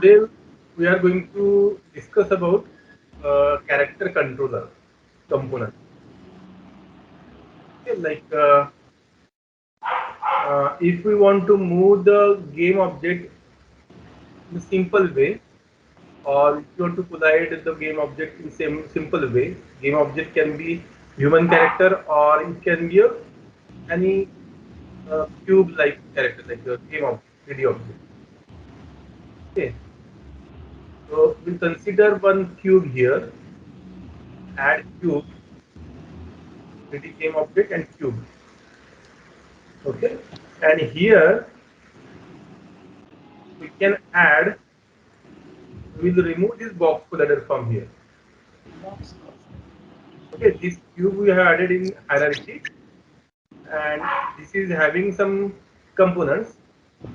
today we are going to discuss about character controller component. Okay, if we want to move the game object in a simple way, or if you want to collide the game object in same simple way, game object can be human character or it can be any cube-like character, like a game object, 3D object. Okay, so we consider one cube here, add cube, 3D game object and cube. Okay, and here we can add, we will remove this box collider from here. Okay, this cube we have added in hierarchy, and this is having some components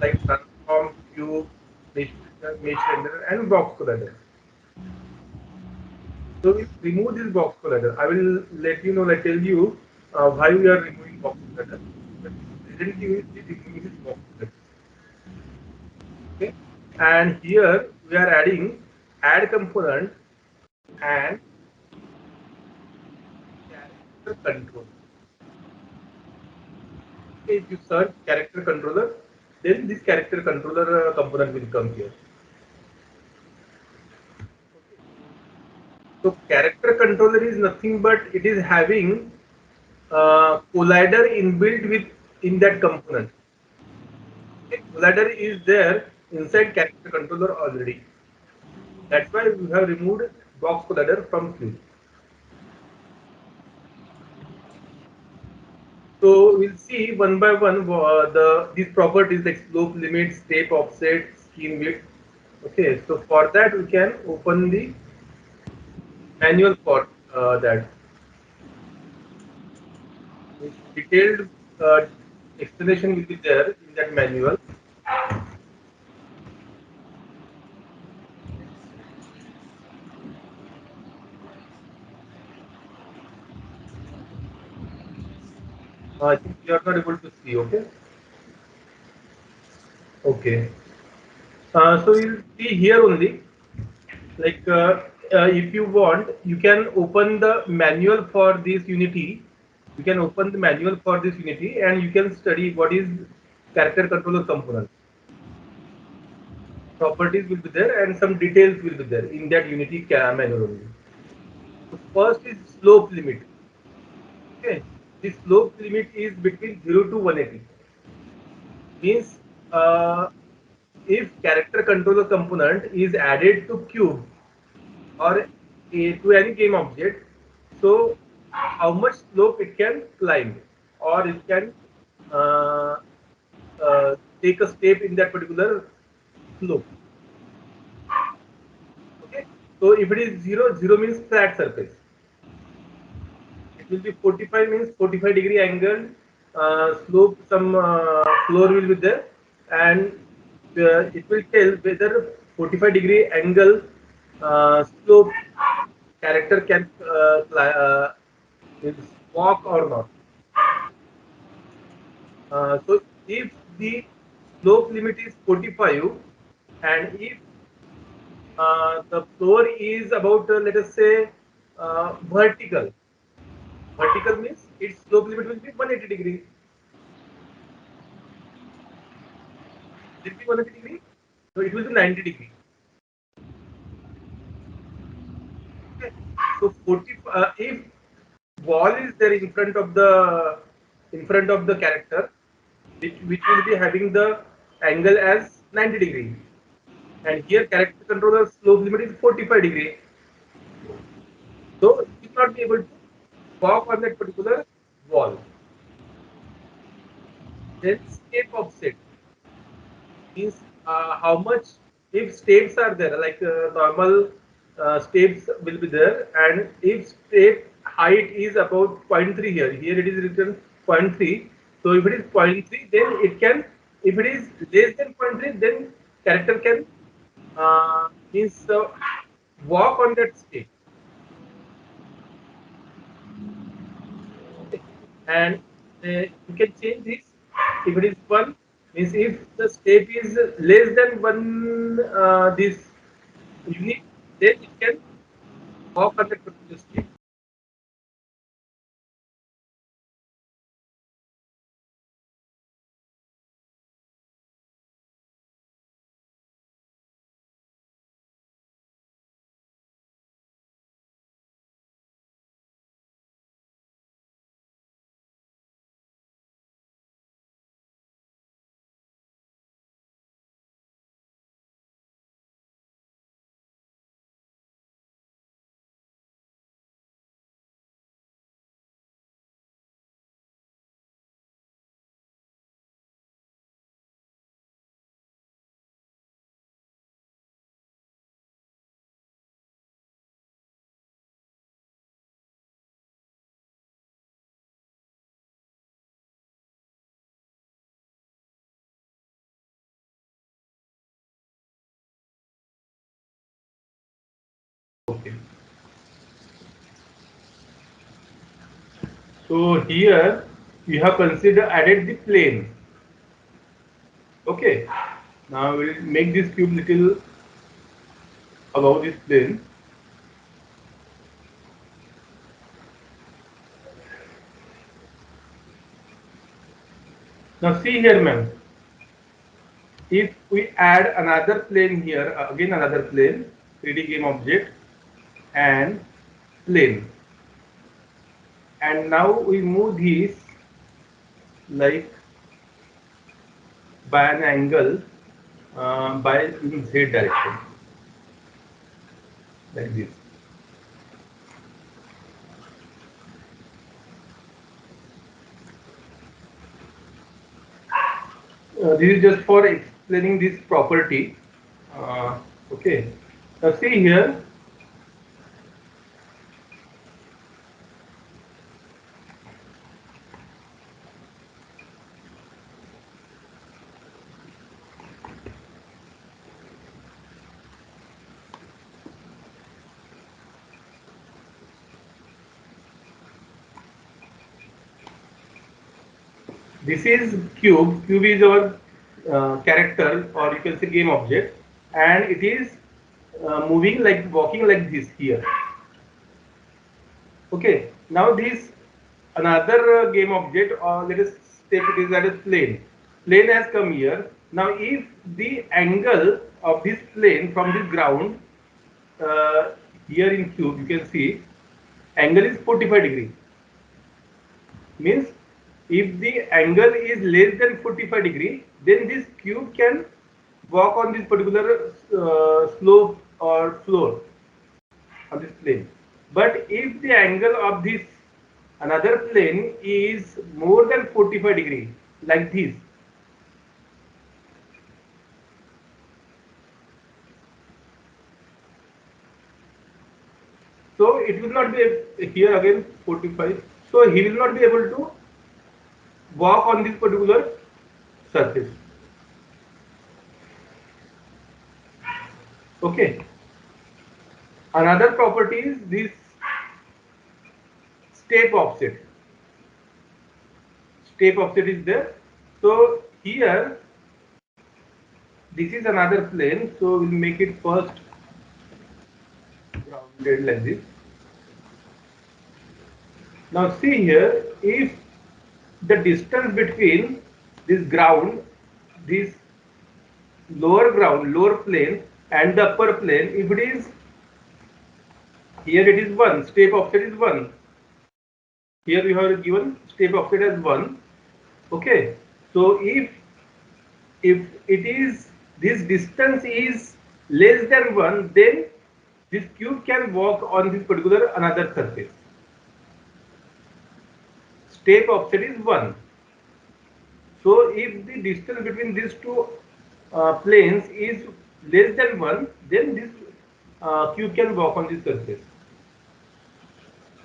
like transform, cube, mesh renderer, and box collider. So we remove this box collider. I will let you know, I tell you why we are removing box collider. But presently we will be removing this box collider. Okay, and here we are adding add component and character control. Okay, if you search character controller, then this character controller component will come here. So character controller is nothing but it is having collider inbuilt with in that component. Okay, collider is there inside character controller already. That's why we have removed box collider from cube. So we'll see one by one these properties like slope, limit, step, offset, scheme width. Okay, so for that we can open the manual for that. Detailed explanation will be there in that manual. I think you are not able to see. Okay. Okay. So you'll see here only. If you want, you can open the manual for this Unity. You can open the manual for this Unity, and you can study what is character controller component. Properties will be there, and some details will be there in that Unity manual only. So first is slope limit. Okay, the slope limit is between 0 to 180. Means if character controller component is added to cube or to any game object, so how much slope it can climb, or it can uh, take a step in that particular slope. Okay, so if it is 0, 0 means flat surface. It will be 45 means 45-degree angle slope, some floor will be there, and it will tell whether 45-degree angle slope character can walk or not. So if the slope limit is 45 and if the floor is about let us say vertical. Vertical means its slope limit will be 180 degree. Will it be 180 degree? So it will be 90 degree. Okay. So 40. If wall is there in front of the character, which will be having the angle as 90 degree, and here character controller slope limit is 45 degree. So it will not be able to walk on that particular wall. Then step offset means how much, if steps are there, like normal steps will be there, and if step height is about 0.3 here it is written 0.3. So if it is 0.3, then it can, if it is less than 0.3, then character can means walk on that step. And you can change this if it is 1. Means if the step is less than one this unit, then it can walk on the particular step. Okay. So here you have considered added the plane. Okay. Now we'll make this cube little above this plane. Now see here, ma'am. If we add another plane here, again another plane, 3D game object and plane, and now we move this like by an angle by in z direction, like this. This is just for explaining this property. Okay. Now see here. This is cube. Cube is our character, or you can say game object, and it is moving like walking like this here. Okay. Now this another game object, or let us take it is that is plane. Plane has come here. Now if the angle of this plane from the ground here in cube, you can see angle is 45 degree. Means if the angle is less than 45 degree, then this cube can walk on this particular slope or floor of this plane. But if the angle of this another plane is more than 45 degree, like this, so it will not be here again 45. So he will not be able to walk on this particular surface. Okay. Another property is this step offset. Step offset is there. So here, this is another plane. So we'll make it first grounded like this. Now see here, if the distance between this ground, this lower ground, lower plane and the upper plane, if it is here it is 1, step offset is 1. Here we have given step offset as 1. Okay. So if it is this distance is less than 1, then this cube can walk on this particular another surface. Step offset is 1. So if the distance between these two planes is less than 1, then this cube can walk on this surface.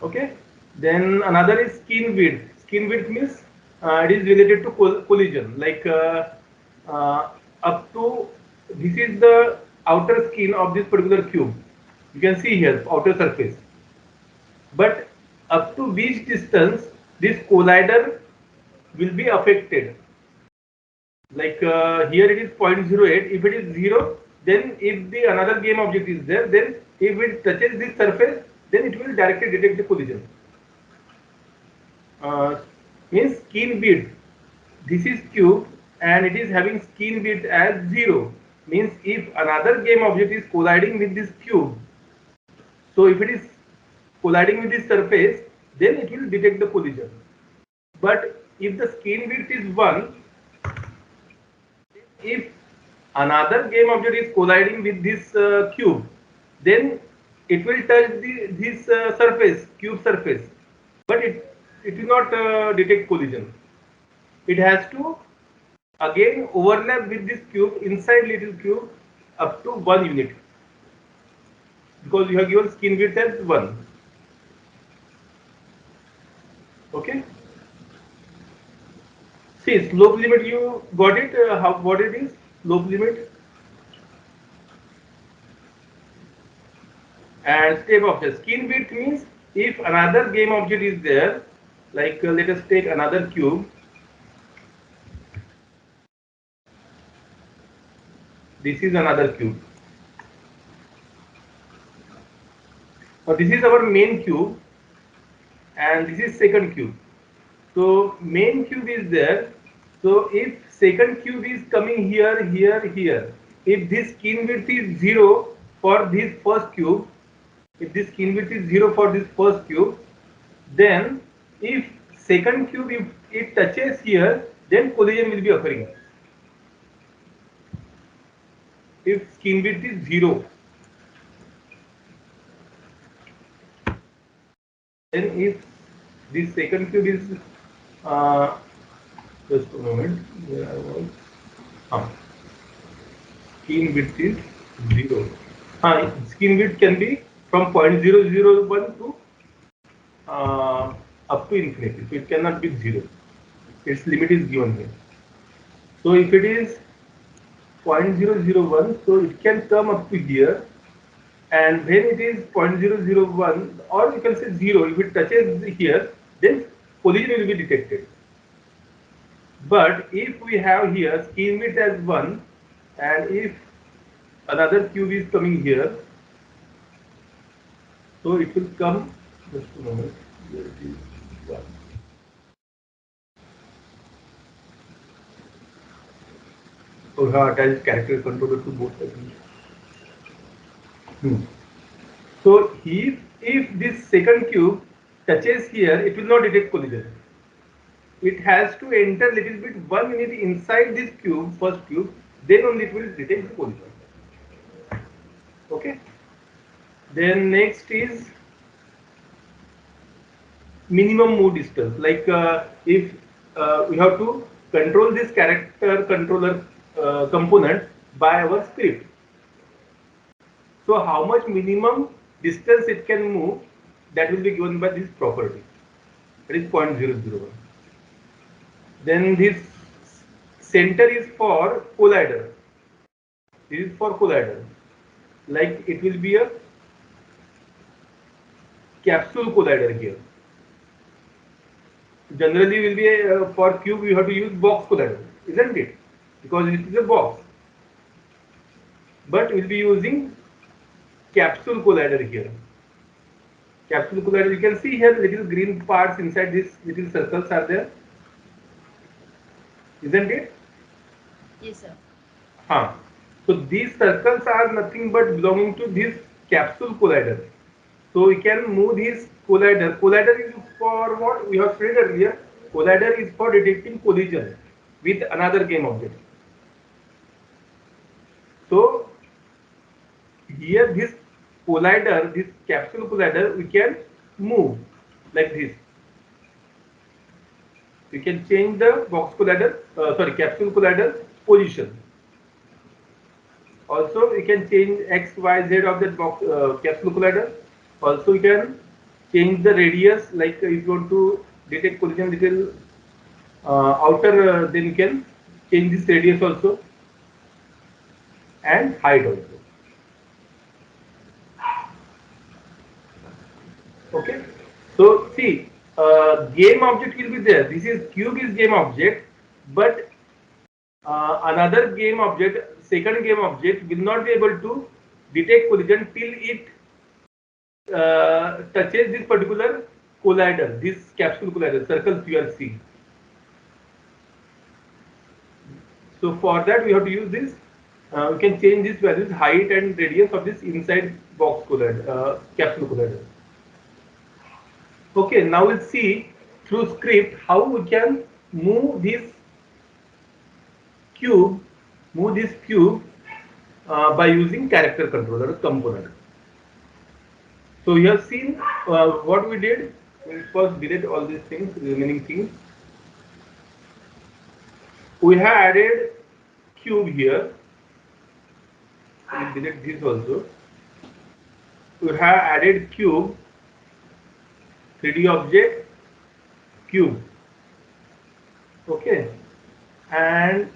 Okay. Then another is skin width. Skin width means it is related to collision. Like up to this is the outer skin of this particular cube. You can see here outer surface. But up to which distance this collider will be affected. Like here it is 0.08. If it is 0, then if the another game object is there, then if it touches this surface, then it will directly detect the collision. Uh, Means skin width. This is cube and it is having skin width as 0. Means if another game object is colliding with this cube, so if it is colliding with this surface, then it will detect the collision. But if the skin width is 1, if another game object is colliding with this cube, then it will touch this surface, cube surface, but it will not detect collision. It has to again overlap with this cube inside little cube up to 1 unit, because you have given skin width as 1. Okay. See, slope limit, you got it? How what it is? Slope limit and step object. Skin width means if another game object is there, like let us take another cube. This is another cube. Now this is our main cube, and this is second cube. So main cube is there. So if second cube is coming here, here, here, if this skin width is 0 for this first cube, if this skin width is 0 for this first cube, then if second cube, if it touches here, then collision will be occurring. If skin width is 0, then if this second cube is uh, just a moment, where I was, skin width is 0. Skin width can be from 0.001 to up to infinity, so it cannot be 0. Its limit is given here. So if it is 0.001, so it can come up to here, and when it is 0.001, or you can say 0, if it touches here, then collision will be detected. But if we have here skin width as 1, and if another cube is coming here, so it will come, just a moment, here it is 1. So we have attached character controller to both segments. So if this second cube touches here, it will not detect collision. It has to enter little bit 1 unit inside this cube, first cube, then only it will detect the collision. Okay. Then next is minimum move distance. Like if we have to control this character controller component by our script. So how much minimum distance it can move, that will be given by this property. That is 0.001. Then this center is for collider. This is for collider. Like it will be a capsule collider here. Generally will be a, for cube you have to use box collider, isn't it? Because it is a box. But we'll be using capsule collider here. Capsule collider, you can see here little green parts inside this little circles are there, isn't it? Yes, sir. So these circles are nothing but belonging to this capsule collider. So we can move this collider. Collider is for what? We have studied earlier. Collider is for detecting collision with another game object. So here this collider, this capsule collider, we can move like this. We can change the box collider, capsule collider position. Also, we can change X, Y, Z of that box capsule collider. Also, we can change the radius. Like if you want to detect collision little outer, then you can change this radius also, and height also. Okay. So see, game object will be there. This is cube is game object, but another game object, second game object will not be able to detect collision till it touches this particular collider, this capsule collider, circles you are seeing. So for that we have to use this. We can change this values, height and radius of this inside box collider, capsule collider. Okay, now we'll see through script how we can move this cube, by using character controller component. So you have seen what we did. We first delete all these things, remaining things. We have added cube here. We'll delete this also. We have added cube, 3D object, cube. Okay, and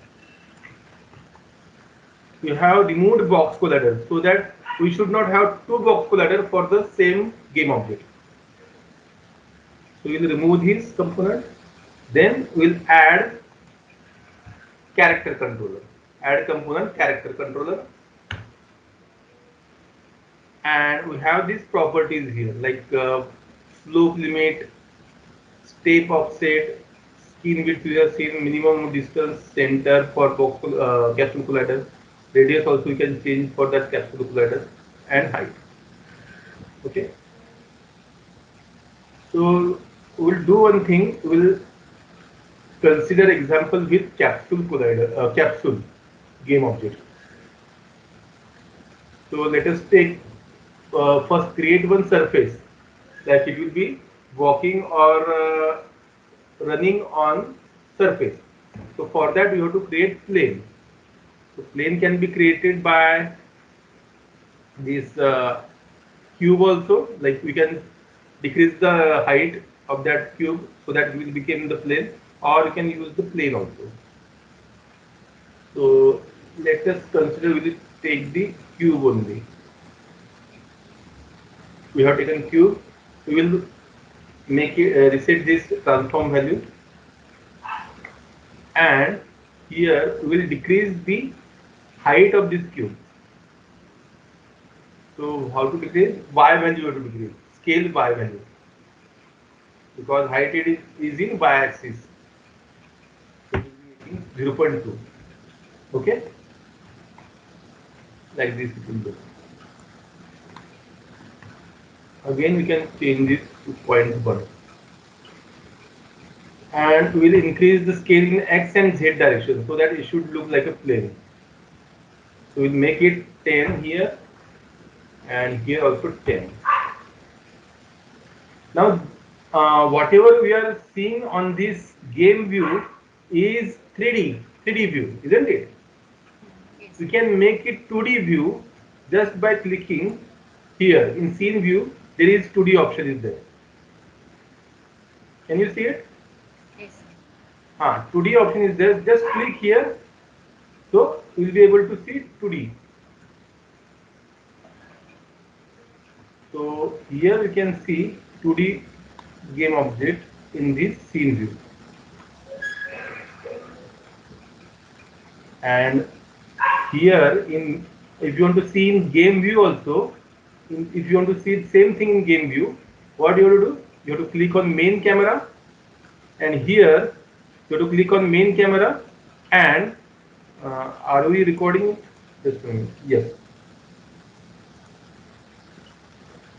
we have removed box collider so that we should not have two box collider for the same game object. So we will remove this component. Then we'll add character controller. Add component character controller. And we have these properties here like slope limit, step offset, skin width we have seen, minimum distance, center for box capsule collider, radius also you can change for that capsule collider, and height. Okay. So we'll do one thing. We'll consider example with capsule collider, capsule game object. So let us take first create one surface that it will be walking or running on surface. So for that we have to create plane. So plane can be created by this cube also, like we can decrease the height of that cube so that it will become the plane, or you can use the plane also. So let us consider we will take the cube only. We have taken cube. We will make it reset this transform value, and here we will decrease the height of this cube. So how to decrease? Y value have to decrease. Scale Y value, because height is in Y axis. So it will be 0.2. Okay, like this it will look. Again we can change this to 0.1, and we will increase the scale in X and Z direction so that it should look like a plane. So we'll make it 10 here, and here also 10. Now whatever we are seeing on this game view is 3D view, isn't it? Yes. We can make it 2D view just by clicking here. In scene view there is 2D option is there. Can you see it? Yes. 2D option is there. Just click here, so we will be able to see 2D. So here we can see 2D game object in this scene view. And here in, if you want to see in game view also, if you want to see the same thing in game view, what you have to do? You have to click on main camera, and here you have to click on main camera, and are we recording? Just a minute. Yes.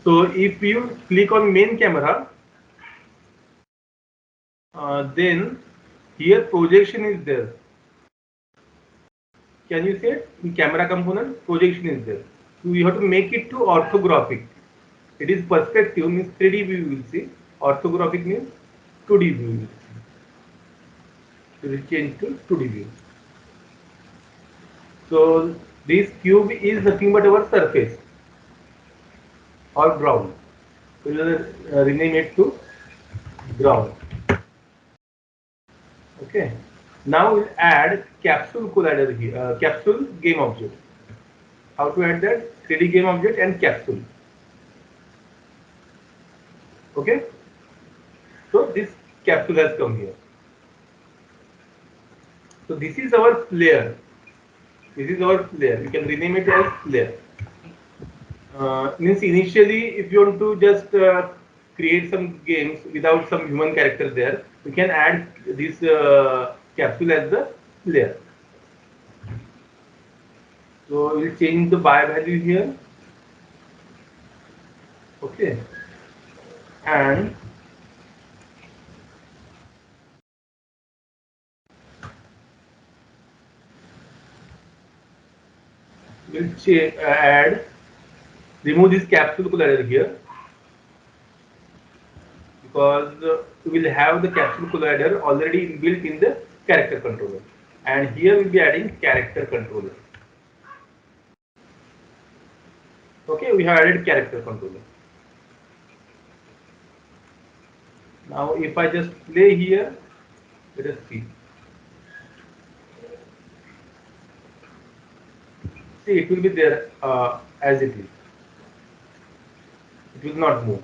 So if you click on main camera, then here projection is there. Can you see it? In camera component, projection is there. So you have to make it to orthographic. It is perspective, means 3D view you will see. Orthographic means 2D view you will see. So it will change to 2D view. So this cube is nothing but our surface or ground. So we will rename it to ground. Okay. Now we'll add capsule collider here, capsule game object. How to add that? 3D game object and capsule. Okay. So this capsule has come here. So this is our player. This is our player. You can rename it as player. Means initially, if you want to just create some games without some human character there, you can add this capsule as the player. So we'll change the by value here. Okay, and we'll add remove this capsule collider here because we will have the capsule collider already built in the character controller, and here we'll be adding character controller. Okay, we have added character controller. Now if I just play here, let us see. See, it will be there as it is. It will not move.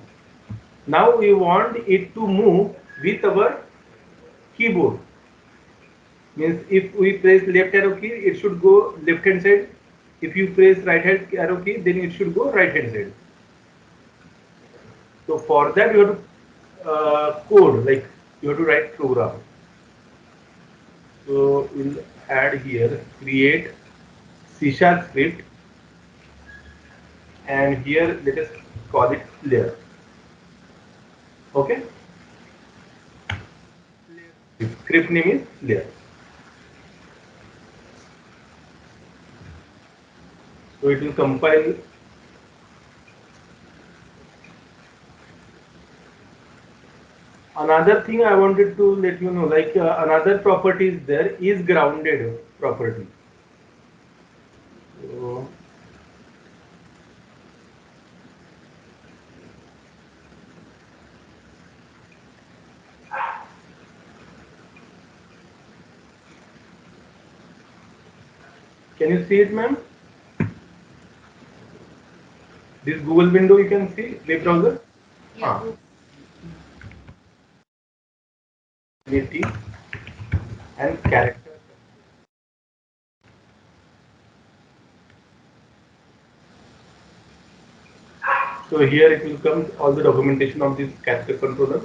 Now we want it to move with our keyboard. Means if we press left arrow key, it should go left hand side. If you press right hand arrow key, then it should go right hand side. So for that you have to code, like you have to write program. So we'll add here create C# script, and here let us call it player. Okay. Script name is player. So it will compile. Another thing I wanted to let you know, like another property is there is grounded property. So, can you see it, ma'am? This Google window you can see, web browser. Yeah, Ah, Unity and character. So here it will come all the documentation of this character controller.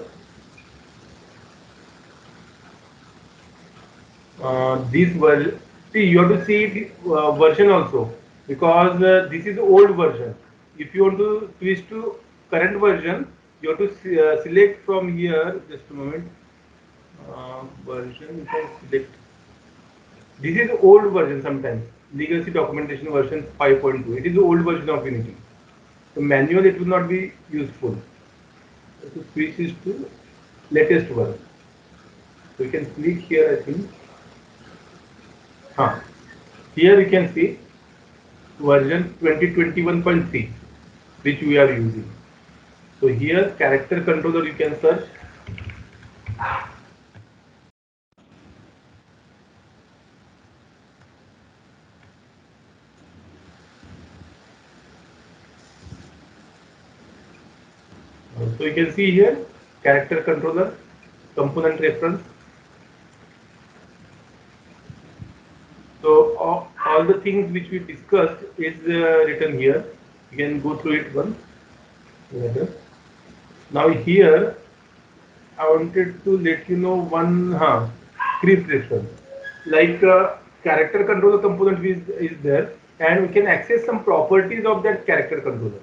This version, see you have to see it, version also, because this is old version. If you want to switch to current version, you have to select from here. Just a moment. Version you can select. This is old version sometimes. Legacy documentation version 5.2. It is the old version of Unity. So manual it will not be useful. So switch is to latest version. So you can click here. I think. Huh. Here you can see version 2021.3, which we are using. So here character controller you can search. So you can see here character controller component reference. So all the things which we discussed is written here. You can go through it once. Now here I wanted to let you know one script reference. Like character controller component is there, and we can access some properties of that character controller.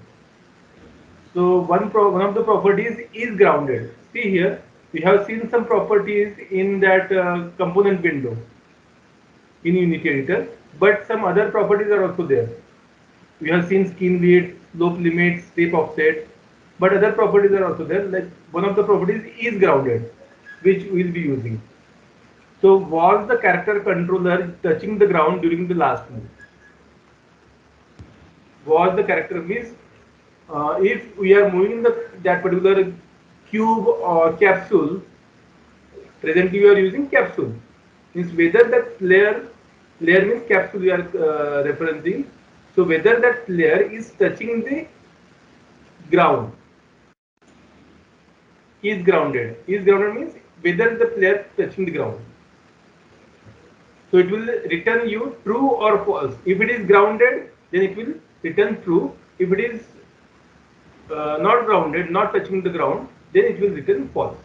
So one of the properties is grounded. See here, we have seen some properties in that component window in Unity editor, but some other properties are also there. We have seen skin width, slope limit, step offset, but other properties are also there. Like one of the properties is grounded, which we will be using. So was the character controller touching the ground during the last move? Was the character means if we are moving that particular cube or capsule, presently we are using capsule. Means whether that layer means capsule we are referencing. So whether that layer is touching the ground, is grounded. Is grounded means whether the player touching the ground. So it will return you true or false. If it is grounded, then it will return true. If it is not grounded, not touching the ground, then it will return false.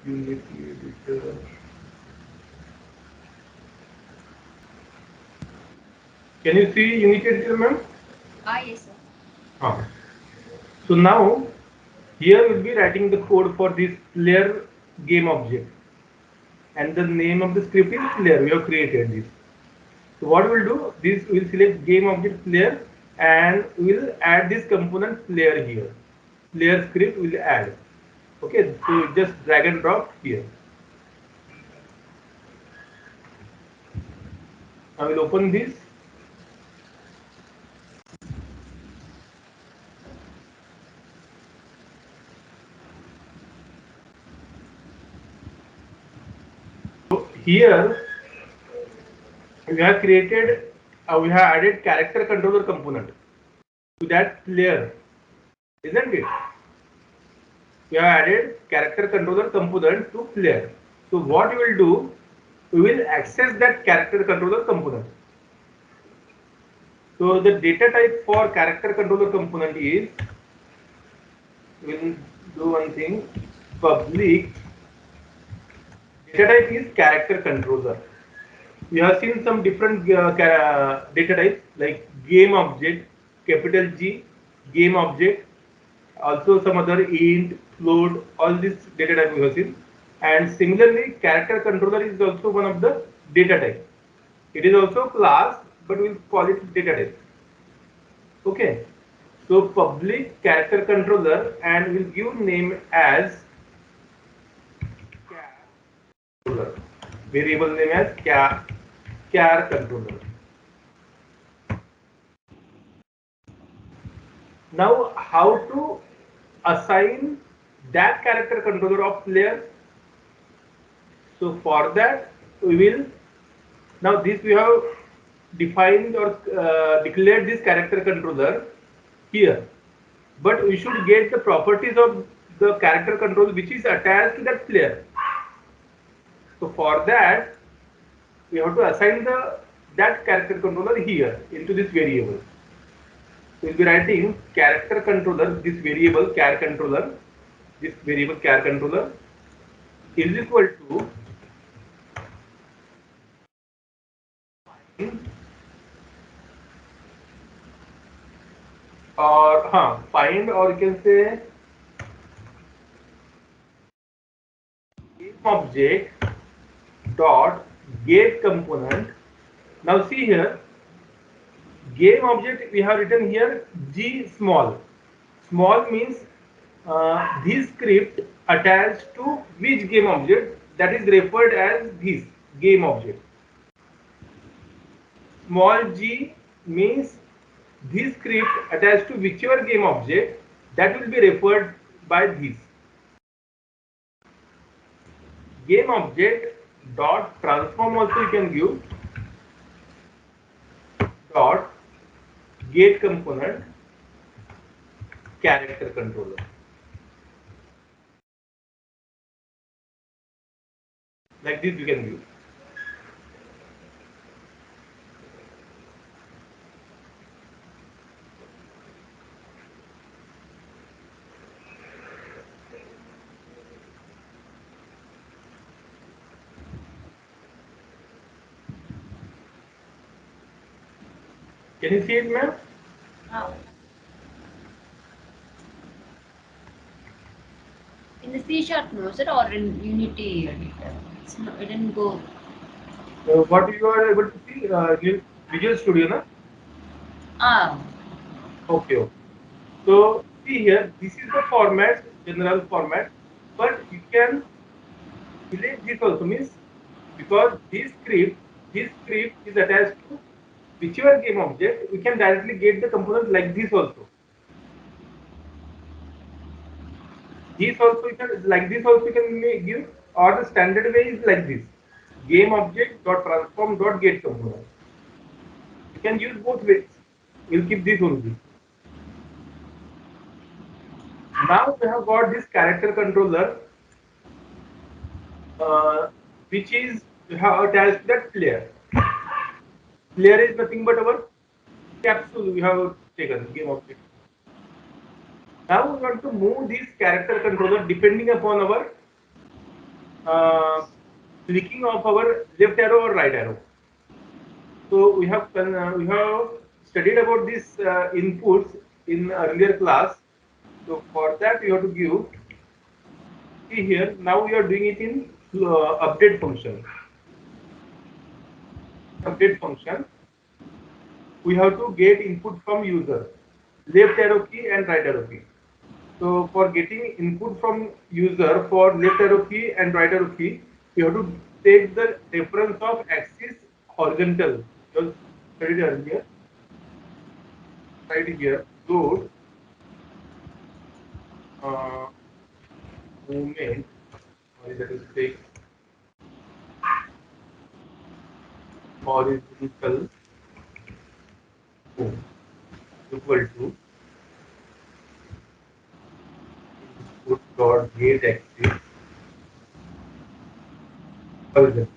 Unity editor. Can you see Unity editor, ma'am? Yes, sir. Ah. So now here we'll be writing the code for this player game object, and the name of the script is player. We have created this. So what we'll do, this we'll select game object player, and we'll add this component player here. Player script will add. Okay, so just drag and drop here. I will open this. So here we have created, we have added character controller component to that player, isn't it? We have added character controller component to player. So what we will do, we will access that character controller component. So the data type for character controller component is, we'll do one thing, public data type is character controller. We have seen some different data types like game object, capital G, game object, also some other int, float, all this data type we have seen. And similarly, character controller is also one of the data type. It is also class, but we'll call it data type. Okay. So public character controller, and we'll give name as char controller. Variable name as char controller. Now, how to assign that character controller of player? So for that, we will, now this we have defined or declared this character controller here, but we should get the properties of the character controller which is attached to that player. So for that, we have to assign that character controller here into this variable. We'll be writing character controller, this variable char controller, this variable char controller is equal to find, or you can say game object dot get component. Now see here, game object we have written here G small. Small means this script attached to which game object, that is referred as this game object. Small g means this script attached to whichever game object, that will be referred by this. Game object dot transform also you can give dot get component character controller. Like this you can give. Can you see it, ma'am? Oh. In the C sharp, no, sir, or in Unity editor? No, it didn't go. What you are able to see, Visual Studio, na? Ah. Okay, okay. So see here, this is the format, general format, but you can delete this also, means because this script is attached to whichever game object, we can directly get the component like this also. This also you can, like this also you can give, or the standard way is like this: game object dot transform dot get component. You can use both ways. We'll keep this only. Now we have got this character controller, which is attached to that player. Player is nothing but our capsule we have taken game object. Now we want to move this character controller depending upon our clicking of our left arrow or right arrow. So we have studied about these inputs in earlier class. So for that you have to give. See here, now we are doing it in update function. Update function, we have to get input from user, left arrow key and right arrow key. So for getting input from user for left arrow key and right arrow key, you have to take the reference of axis horizontal. Just studied earlier. Right here, load uh, movement, or that is take horizontal move equal to input dot get axis horizontal.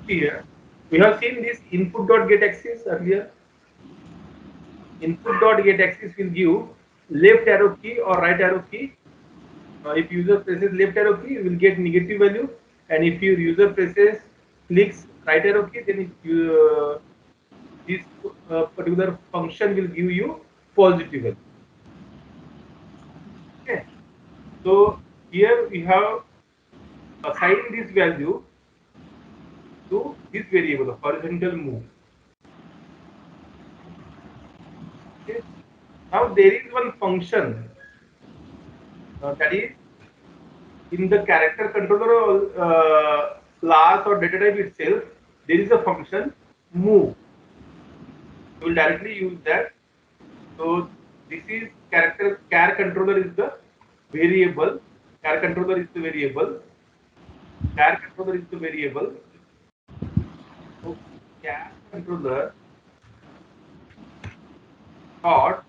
Here we have seen this input dot get axis earlier. Input dot get axis will give left arrow key or right arrow key. If user presses left arrow key, you will get negative value, and if your user presses clicks right arrow key, then this particular function will give you positive value. Okay. So here we have assigned this value to this variable, horizontal move. Okay. Now there is one function that is in the character controller class or data type itself. There is a function move. You will directly use that. So this is char controller is the variable. Char controller is the variable. Char controller is the variable. So char controller dot.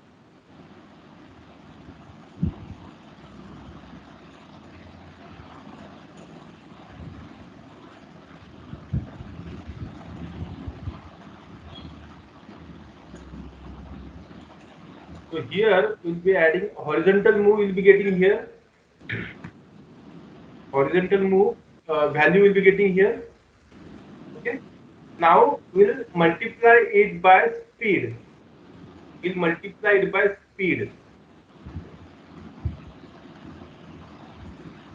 So here we'll be adding horizontal move. We'll be getting here horizontal move value will be getting here. Okay. Now we'll multiply it by speed. We'll multiply it by speed.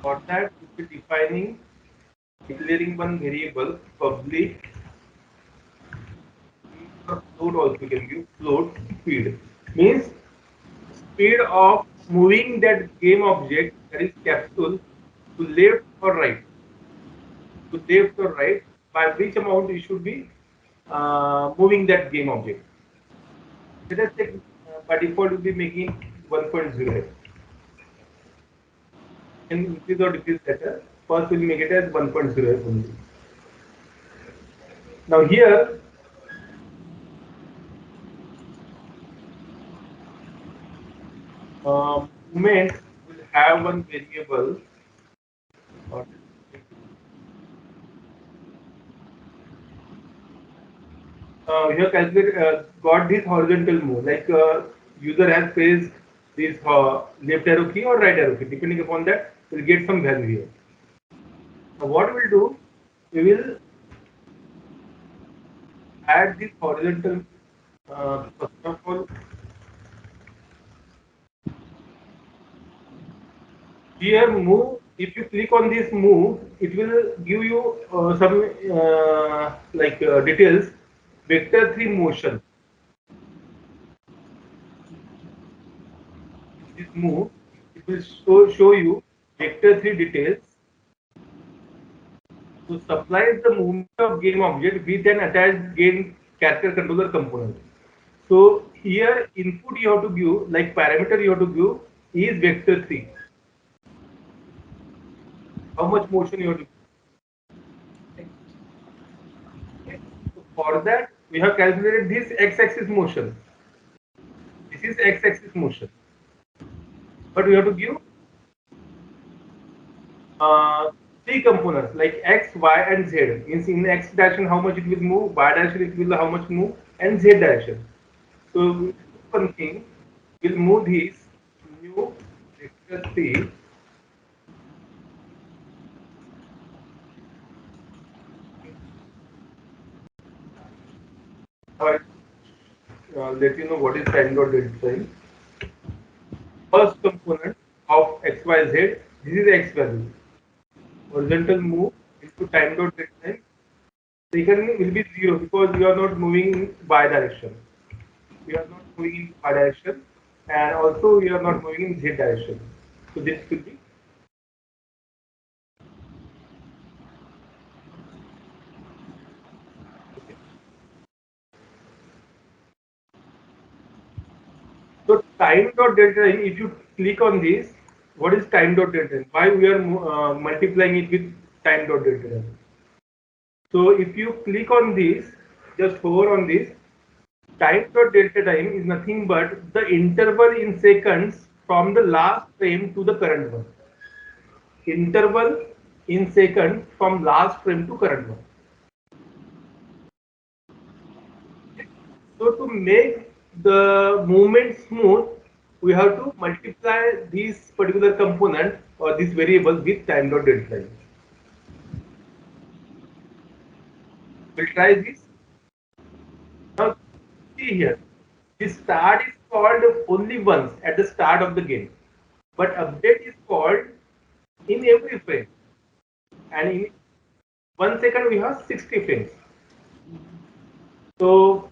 For that, we'll be defining, declaring one variable public or float also we can give float speed. Means speed of moving that game object, that is capsule, to left or right. To left or right, by which amount you should be moving that game object. Let us take by default we'll be making 1.0. And increase or decrease letter. First we'll make it as 1.0 only. Now here movement will have one variable. Or we have calculated got this horizontal move, like user has pressed this left arrow key or right arrow key. Depending upon that, we'll get some value here. Now what we'll do, we will add this horizontal. First of all, here move. If you click on this move, it will give you some details. Vector 3 motion. This move, it will show you vector 3 details to supply the movement of game object with an attached game character controller component. So here input you have to give, like parameter you have to give is vector 3. How much motion you have to give. For that, we have calculated this x-axis motion. This is x-axis motion. But we have to give three components like x, y, and z. Means in x direction how much it will move, y direction it will how much move, and z direction. So one thing, we'll move this new vector 3. I'll let you know what is time dot delta time. First component of x, y, z. This is x value. Horizontal move into time dot delta time. Second will be 0 because we are not moving in y direction. We are not moving in y direction, and also we are not moving in z direction. So this will be okay. So time dot delta time. If you click on this, what is time dot delta time? Why we are multiplying it with time dot delta time? So if you click on this, just hover on this. Time dot delta time is nothing but the interval in seconds from the last frame to the current one. Interval in seconds from last frame to current one. So to make the movement smooth, we have to multiply this particular component or this variable with time dot delta time. We'll try this. Now see here, the start is called only once at the start of the game, but update is called in every frame, and in 1 second we have 60 frames. So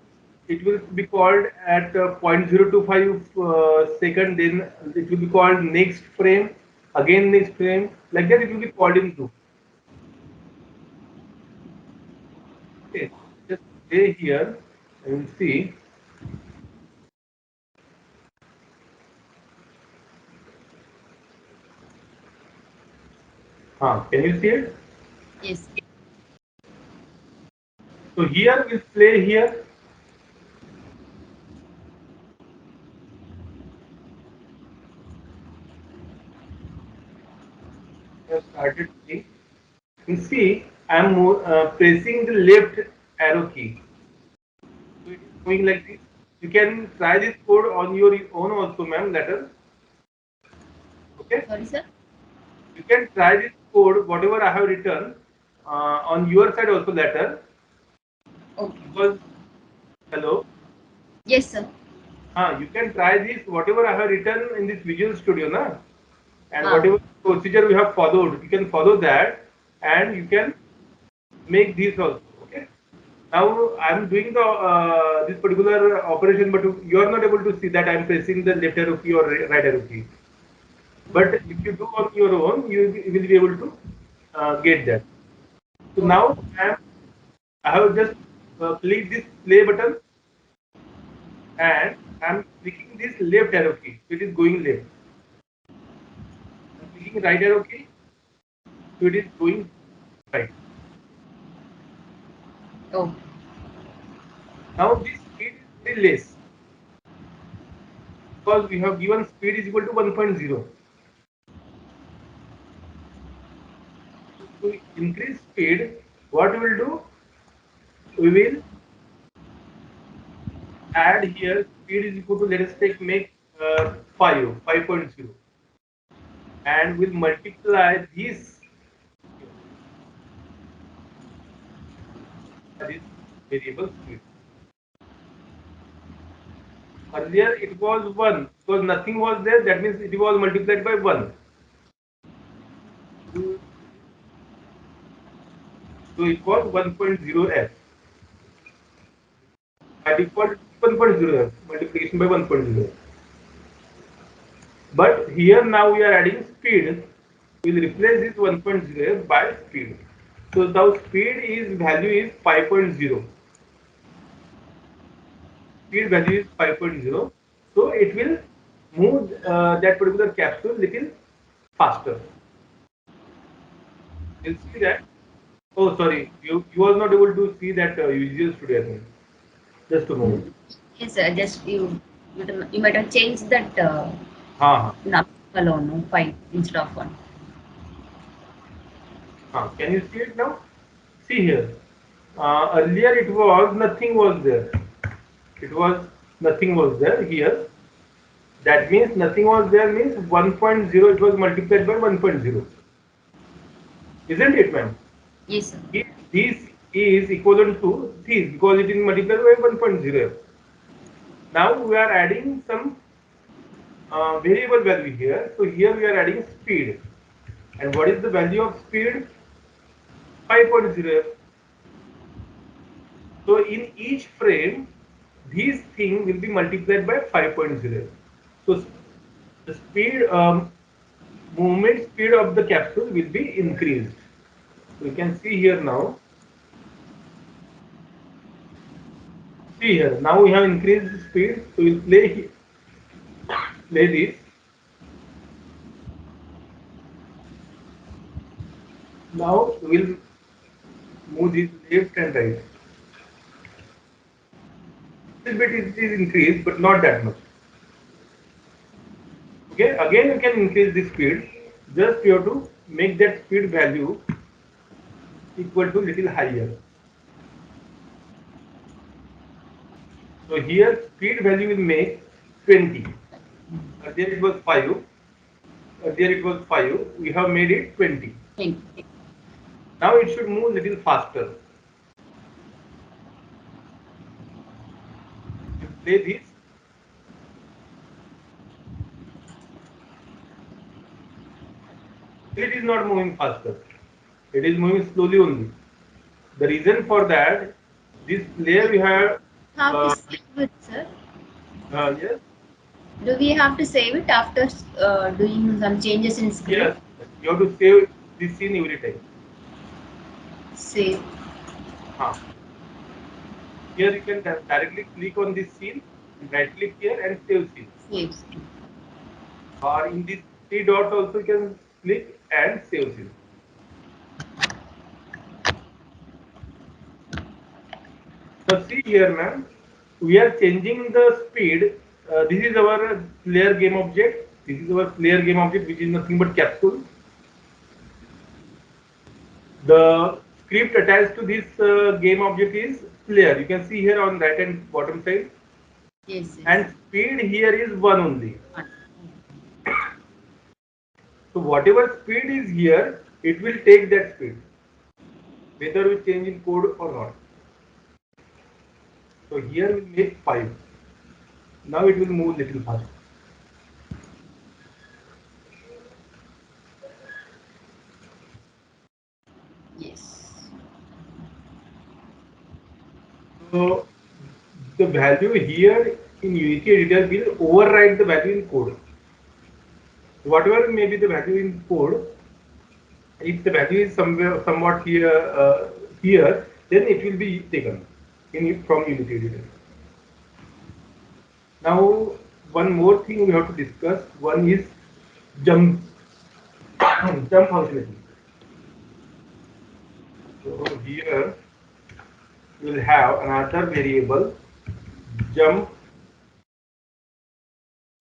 it will be called at 0.025 second, then it will be called next frame, again next frame, like that it will be called in loop. Okay, just stay here and see. Can you see it? Yes. So here we'll play here. We have started playing. You see, I'm pressing the left arrow key. So it is going like this. You can try this code on your own also, ma'am, later. Okay. Sorry, sir. You can try this code, whatever I have written, on your side also later. Okay. Because, hello, Yes, sir. you can try this, whatever I have written in this Visual Studio, na? And Ah. whatever procedure we have followed, you can follow that and you can make this also. Okay. Now I am doing the this particular operation, but you are not able to see that I am pressing the left arrow key or right arrow key. But if you do on your own, you will be able to get that. So Okay. now I have just clicked this play button and I'm clicking this left arrow key. It is going left. I'm clicking right arrow key. So it is going right. Oh. Now this speed is very less because we have given speed is equal to 1.0. To increase speed, what we will do? We will add here speed is equal to, let us take make 5.0, and we'll multiply this by this variable speed. Earlier it was 1 because nothing was there, that means it was multiplied by 1. So it was 1.0f. By default 1.0f, multiplication by 1.0. But here now we are adding speed. We will replace this 1.0f by speed. So now speed is value is 5.0. Speed value is 5.0. So it will move that particular capsule little faster. You'll see that. Oh, sorry, you was not able to see that Visual Studio, I think. Just a moment. Yes, sir. Just you might have changed that हाँ number alone, no, five instead of one. हाँ. Can you see it now? See here. Earlier it was nothing was there. It was nothing was there here. That means nothing was there means 1.0 it was multiplied by 1.0. Isn't it, ma'am? Yes, sir. This is equivalent to this because it is multiplied by 1.0. Now we are adding some variable value here. So here we are adding speed. And what is the value of speed? 5.0. So in each frame, these thing will be multiplied by 5.0. So the speed, movement speed of the capsule will be increased. So you can see here now. See here. Now we have increased the speed. So we'll play this. Now we'll move this left and right. Little bit it is increased, but not that much. Okay. Again, you can increase the speed. Just you have to make that speed value equal to little higher. So here speed value will make 20. Earlier it was 5. Earlier it was 5. We have made it 20. Thank Now it should move little faster. You play this. It is not moving faster. It is moving slowly only. The reason for that, this player we have, Have to uh, save it, sir. yes, Do we have to save it after doing some changes in script? yes, you have to save this scene every time. Save. Huh. Here you can directly click on this scene, right click here and save scene. Save. Or in this three dots also you can click and save scene. Now see here, ma'am, we are changing the speed. This is our player game object. This is our player game object, which is nothing but capsule. The script attached to this game object is player. You can see here on right and bottom side. Yes, yes. And speed here is one only. One. So whatever speed is here, it will take that speed, whether we change in code or not. So here we make 5. Now it will move little fast. Yes. So the value here in Unity editor will override the value in code. Whatever may be the value in code, if the value is somewhere somewhat here, then it will be taken from Unity editor. Now one more thing we have to discuss. One is jump jump functionality. So here we will have another variable jump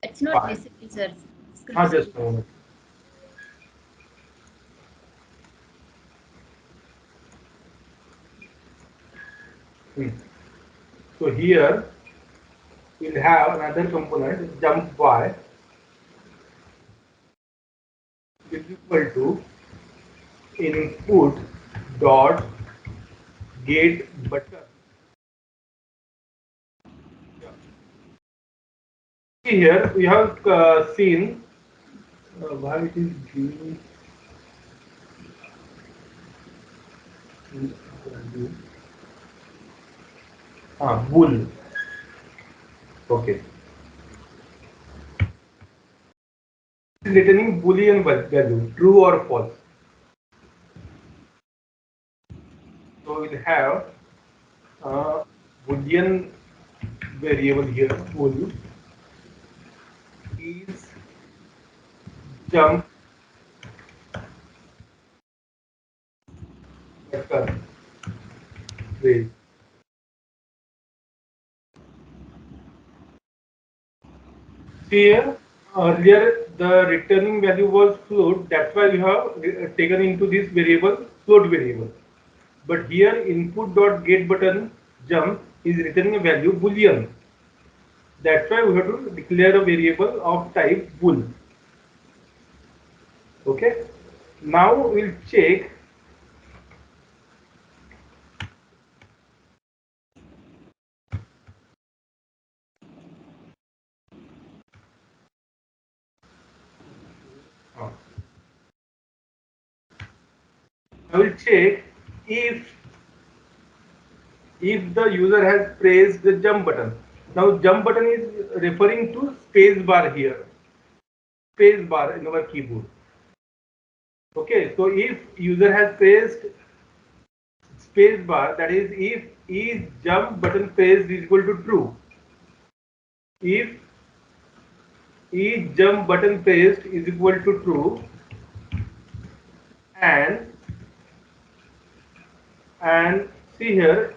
It's not by. visible, sir. Script Just says. a moment. Hmm. So here we'll have another component jump by is equal to input dot get button. Yeah. See here we have seen why it is giving value. Bool. Okay. It is returning boolean value, true or false. So we'll have boolean variable here, bool is jump Occur. Wait. See here, earlier the returning value was float. That's why we have taken into this variable float variable. But here input dot get button jump is returning a value boolean. That's why we have to declare a variable of type bool. Okay. Now we'll check. uh, I will check if the user has pressed the jump button. Now jump button is referring to space bar here. Space bar in our keyboard. Okay, so if user has pressed space bar, that is if is jump button pressed is equal to true. If is jump button pressed is equal to true, and and see here,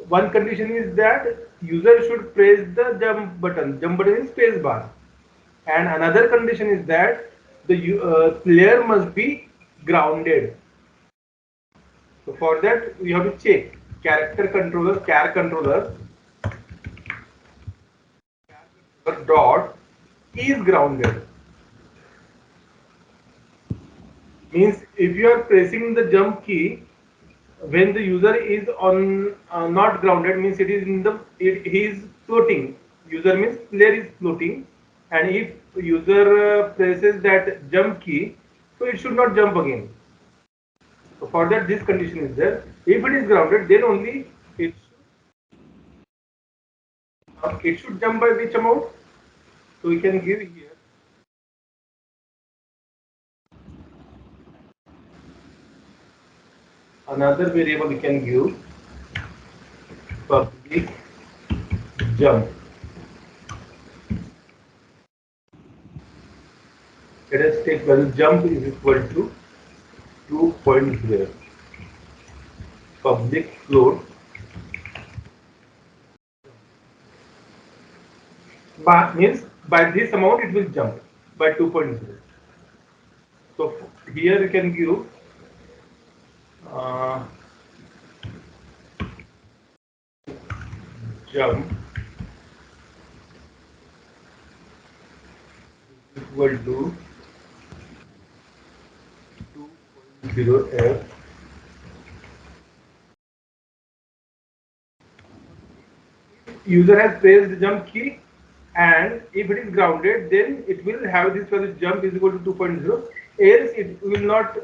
one condition is that user should press the jump button. Jump button is space bar, and another condition is that the player must be grounded. So for that we have to check character controller, dot is grounded. Means if you are pressing the jump key when the user is on not grounded, means it is in the he is floating. User means player is floating, and if user presses that jump key, so it should not jump again. So for that this condition is there. If it is grounded, then only it should jump by which amount. So we can give here another variable. We can give public jump. Let us take value jump is equal to 2.0. Public float bar means by this amount it will jump by 2.0. So here you can give uh, jump equal to 2.0 f. User has pressed the jump key, and if it is grounded, then it will have this value jump is equal to 2.0. Else it will not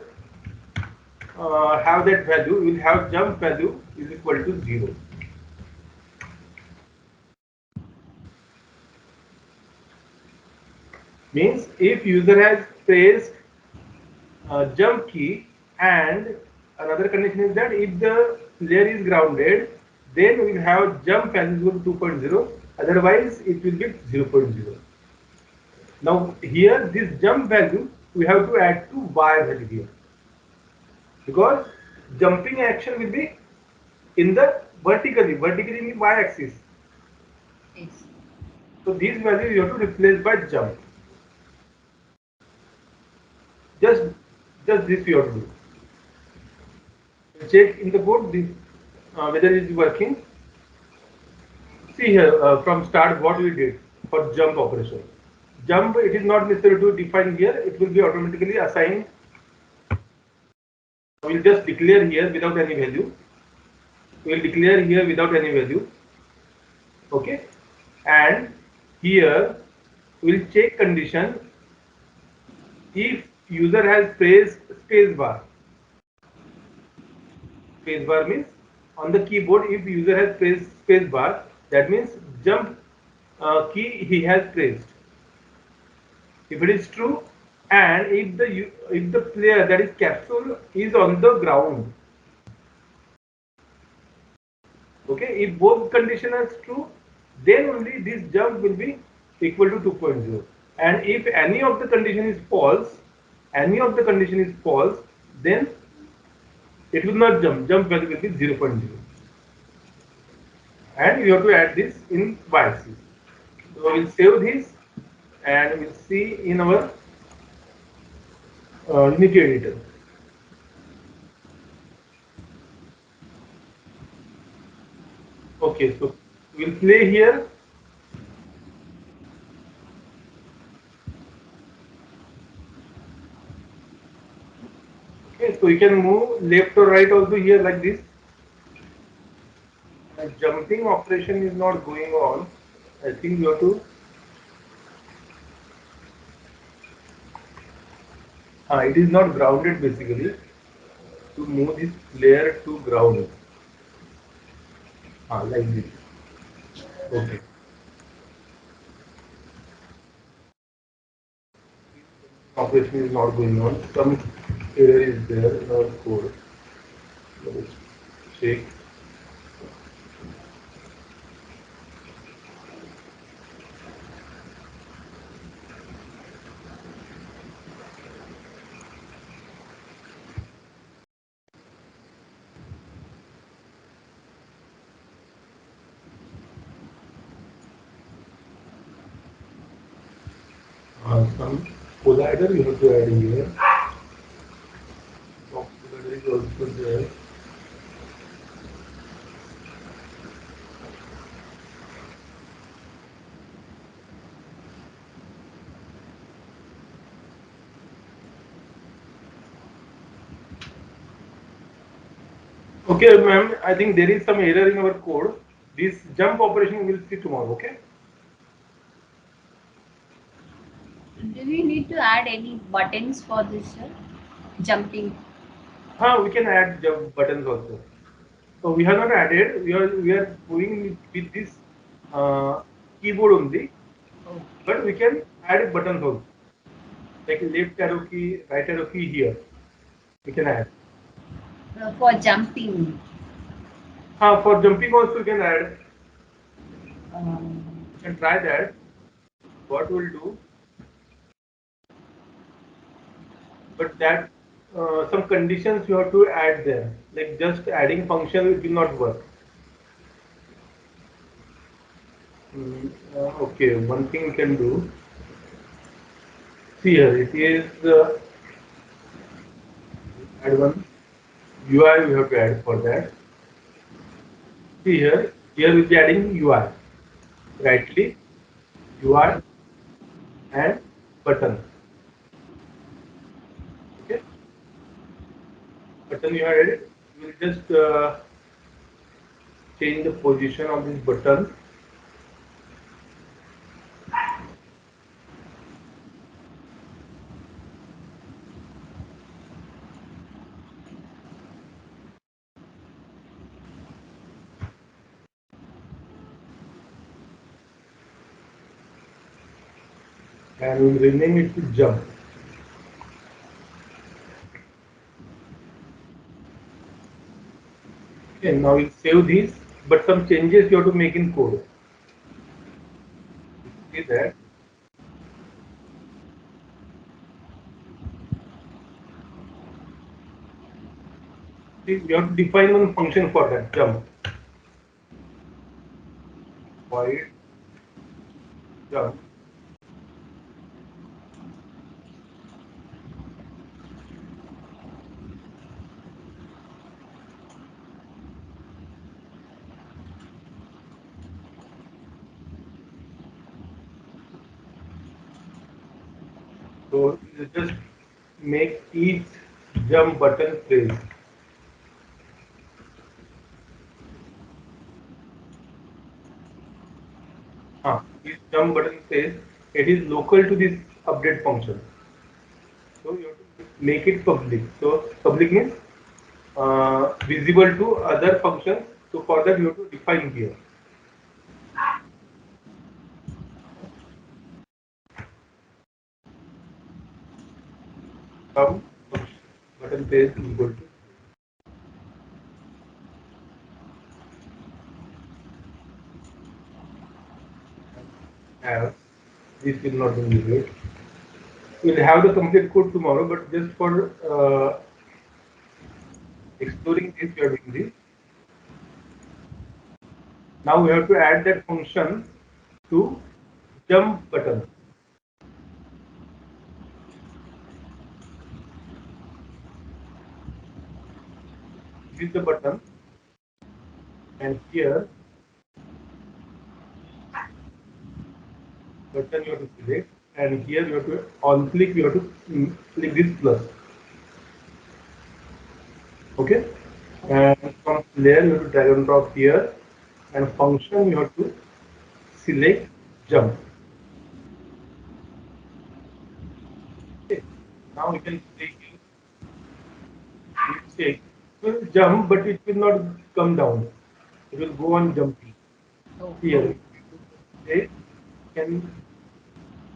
have that value. It will have jump value is equal to 0. Means if user has pressed jump key, and another condition is that if the player is grounded, then we will have jump value equal to 2.0, otherwise it will be 0.0. Now here this jump value we have to add to y value here, because jumping action will be in the vertically in the y axis. Yes. So these values you have to replace by jump. Just this you have to do. Check in the code this whether it is working. See here from start what we did for jump operation. Jump, it is not necessary to define here, it will be automatically assigned. We will just declare here without any value. We will declare here without any value. Okay, and here we will check condition if user has pressed space bar. Space bar means on the keyboard if user has pressed space bar, that means jump key he has pressed. If it is true, and if the player, that is capsule, is on the ground. Okay, if both conditions are true, then only this jump will be equal to 2.0. And if any of the condition is false, then it will not jump. Jump value will be 0.0. And you have to add this in y-axis. So we'll save this and we'll see in our Unity editor. Okay, so we'll play here. Okay, so you can move left or right also here like this. Jumping operation is not going on. I think you have to. It is not grounded basically. To move this player to ground. Like this. Okay. Operation is not going on. Some error is there in our code. Let's check. Some collider you have to add here. Collider is also there. Okay, ma'am. I think there is some error in our code. This jump operation we'll see tomorrow. Okay. Do we need to add any buttons for this, sir? Jumping. We can add jump buttons also. So we have not added. We are going with this keyboard only, but we can add buttons also, like left arrow key, right arrow key here. We can add. For jumping. For jumping also we can add. Um, You can try that. What we'll do, but that some conditions you have to add there. Like just adding function it will not work. Okay, one thing we can do. See here, it is add one UI we have to add for that. See here we'll be adding UI. Right click, UI and button. Okay, button you have added. You will just change the position of this button and we'll rename it to jump. Okay, now we'll save this, but some changes you have to make in code. See that. See, you have to define one function for that jump. Void jump. So you just make each jump button phrase. Each jump button says it is local to this update function. So you have to make it public. So public means visible to other functions. So for that you have to define here. Some button says equal to have. This will not be needed. We'll have the complete code tomorrow, but just for During this, we are doing this. Now we have to add that function to jump button. This is the button, and here button you have to select, and here you have to on click you have to click this plus. Okay, and from layer you have to drag and drop here, and function you have to select jump. Okay, now you can say it will jump, but it will not come down. It will go on jumping. Oh, Here, it can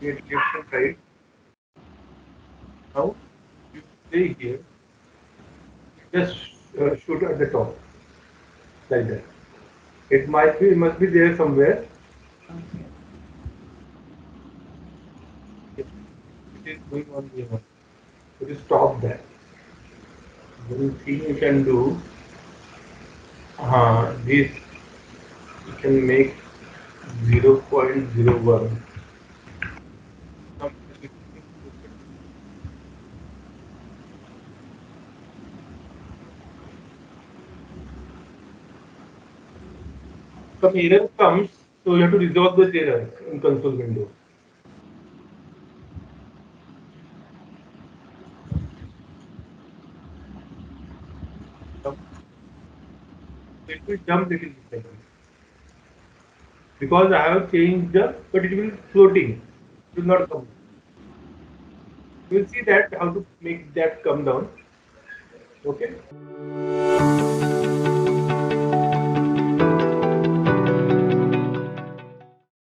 get left and right. Now you play here, just shoot at the top like that. It must be there somewhere. okay. It is going on here. So you stop that. One thing you can do, this you can make 0.01. Some error comes, so you have to resolve those errors in console window. So it will jump little bit like this. Because I have changed the, but it will floating. It will not come. You will see that how to make that come down. Okay.